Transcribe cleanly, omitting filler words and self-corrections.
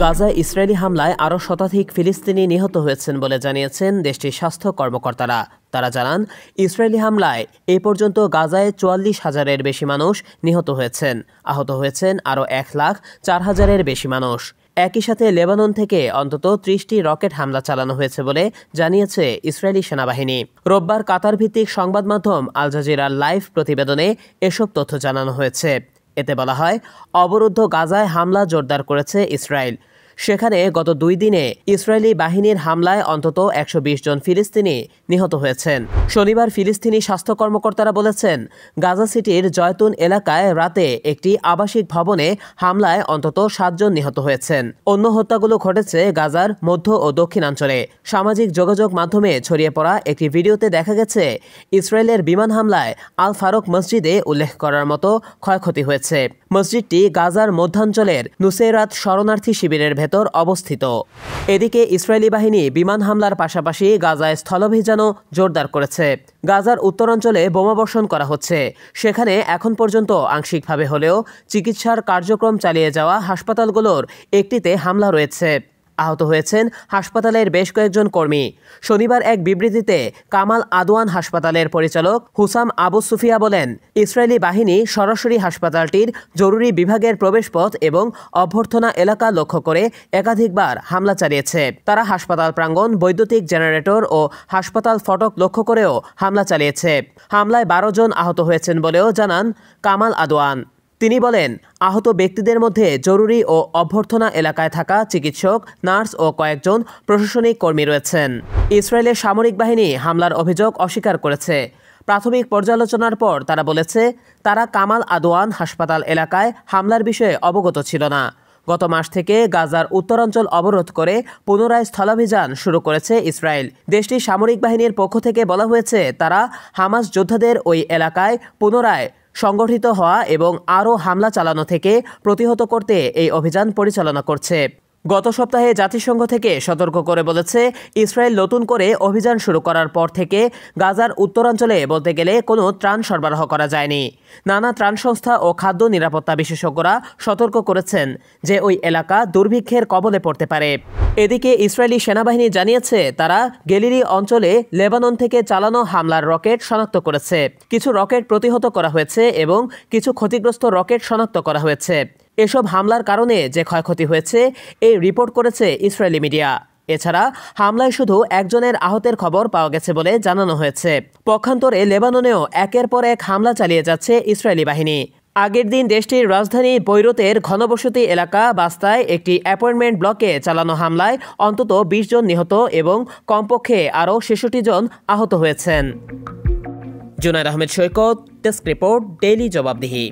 গাজায় ইসরায়েলি হামলায় আরও শতাধিক ফিলিস্তিনি নিহত হয়েছেন বলে জানিয়েছেন দেশটির স্বাস্থ্য কর্মকর্তারা। তারা জানান, ইসরায়েলি হামলায় এ পর্যন্ত গাজায় ৪৪,০০০-এর বেশি মানুষ নিহত হয়েছেন। আহত হয়েছেন আরও ১,০৪,০০০-এর বেশি মানুষ। একই সাথে লেবানন থেকে অন্তত ৩০টি রকেট হামলা চালানো হয়েছে বলে জানিয়েছে ইসরায়েলি সেনাবাহিনী। রোববার কাতার ভিত্তিক সংবাদ মাধ্যম আল জাজিরার লাইভ প্রতিবেদনে এসব তথ্য জানানো হয়েছে। এতে বলা হয়, অবরুদ্ধ গাজায় হামলা জোরদার করেছে ইসরায়েল। সেখানে গত ২ দিনে ইসরায়েলি বাহিনীর হামলায় অন্তত ১২০ জন ফিলিস্তিনি নিহত হয়েছেন। শনিবার ফিলিস্তিনি স্বাস্থ্য কর্মকর্তারা বলেছেন, গাজা সিটির জয়তুন এলাকায় রাতে একটি আবাসিক ভবনে হামলায় অন্তত ৭ জন নিহত হয়েছেন। অন্য হত্যাগুলো ঘটেছে গাজার মধ্য ও দক্ষিণাঞ্চলে। সামাজিক যোগাযোগ মাধ্যমে ছড়িয়ে পড়া একটি ভিডিওতে দেখা গেছে, ইসরায়েলের বিমান হামলায় আল ফারুক মসজিদে উল্লেখ করার মতো ক্ষয়ক্ষতি হয়েছে। মসজিদটি গাজার মধ্যাঞ্চলের নুসেরাত শরণার্থী শিবিরের ভেতর অবস্থিত। এদিকে ইসরায়েলি বাহিনী বিমান হামলার পাশাপাশি গাজায় স্থলাভিযানও জোরদার করেছে। গাজার উত্তরাঞ্চলে বোমাবর্ষণ করা হচ্ছে। সেখানে এখন পর্যন্ত আংশিকভাবে হলেও চিকিৎসার কার্যক্রম চালিয়ে যাওয়া হাসপাতালগুলোর একটিতে হামলা রয়েছে। আহত হয়েছেন হাসপাতালের বেশ কয়েকজন কর্মী। শনিবার এক বিবৃতিতে কামাল আদওয়ান হাসপাতালের পরিচালক হুসাম আবু সুফিয়া বলেন, ইসরায়েলি বাহিনী সরাসরি হাসপাতালটির জরুরি বিভাগের প্রবেশপথ এবং অভ্যর্থনা এলাকা লক্ষ্য করে একাধিকবার হামলা চালিয়েছে। তারা হাসপাতাল প্রাঙ্গণ, বৈদ্যুতিক জেনারেটর ও হাসপাতাল ফটক লক্ষ্য করেও হামলা চালিয়েছে। হামলায় ১২ জন আহত হয়েছেন বলেও জানান কামাল আদওয়ান। তিনি বলেন, আহত ব্যক্তিদের মধ্যে জরুরি ও অভ্যর্থনা এলাকায় থাকা চিকিৎসক, নার্স ও কয়েকজন প্রশাসনিক কর্মী রয়েছেন। ইসরায়েলের সামরিক বাহিনী হামলার অভিযোগ অস্বীকার করেছে। প্রাথমিক পর্যালোচনার পর তারা বলেছে, তারা কামাল আদওয়ান হাসপাতাল এলাকায় হামলার বিষয়ে অবগত ছিল না। গত মাস থেকে গাজার উত্তরাঞ্চল অবরোধ করে পুনরায় স্থলাভিযান শুরু করেছে ইসরায়েল। দেশটির সামরিক বাহিনীর পক্ষ থেকে বলা হয়েছে, তারা হামাস যোদ্ধাদের ওই এলাকায় পুনরায় সংগঠিত হওয়া এবং আরও হামলা চালানো থেকে প্রতিহত করতে এই অভিযান পরিচালনা করছে। গত সপ্তাহে জাতিসংঘ থেকে সতর্ক করে বলেছে, ইসরায়েল নতুন করে অভিযান শুরু করার পর থেকে গাজার উত্তরাঞ্চলে বলতে গেলে কোনো ত্রাণ সরবরাহ করা যায়নি। নানা ত্রাণ সংস্থা ও খাদ্য নিরাপত্তা বিশেষজ্ঞরা সতর্ক করেছেন যে ওই এলাকা দুর্ভিক্ষের কবলে পড়তে পারে। এদিকে ইসরায়েলি সেনাবাহিনী জানিয়েছে, তারা গেলিলি অঞ্চলে লেবানন থেকে চালানো হামলার রকেট শনাক্ত করেছে। কিছু রকেট প্রতিহত করা হয়েছে এবং কিছু ক্ষতিগ্রস্ত রকেট শনাক্ত করা হয়েছে। এসব হামলার কারণে যে ক্ষয়ক্ষতি হয়েছে এই রিপোর্ট করেছে ইসরায়েলি মিডিয়া। এছাড়া হামলায় শুধু একজনের আহতের খবর পাওয়া গেছে বলে জানানো হয়েছে। পক্ষান্তরে লেবাননেও একের পর এক হামলা চালিয়ে যাচ্ছে ইসরায়েলি বাহিনী। আগের দিন দেশটির রাজধানী বৈরুতের ঘনবসতি এলাকা বাস্তায় একটি অ্যাপার্টমেন্ট ব্লকে চালানো হামলায় অন্তত ২০ জন নিহত এবং কমপক্ষে আরও ৬৬ জন আহত হয়েছেন। জুনায়েদ আহমেদ সৈকত, ডেস্ক রিপোর্ট, ডেইলি জবাবদিহি।